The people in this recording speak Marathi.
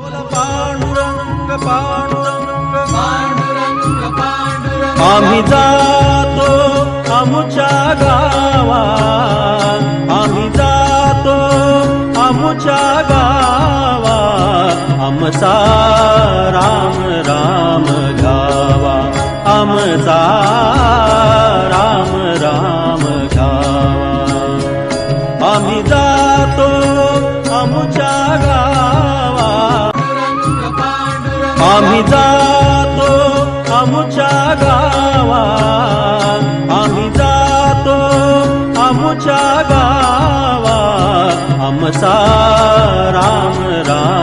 पांडुरंग पांडुरंग पांडुरंग पांडुरंग आम्ही जातो आमुच्या गावा, आम्ही जातो आमुच्या गावा, आमचा राम राम गावा, आमचा राम राम गावा. आम्ही जातो आमुच्या गावा, आम्ही जातो आमुच्या गावा, आम्ही जातो आमुच्या गावा, आमचा राम राम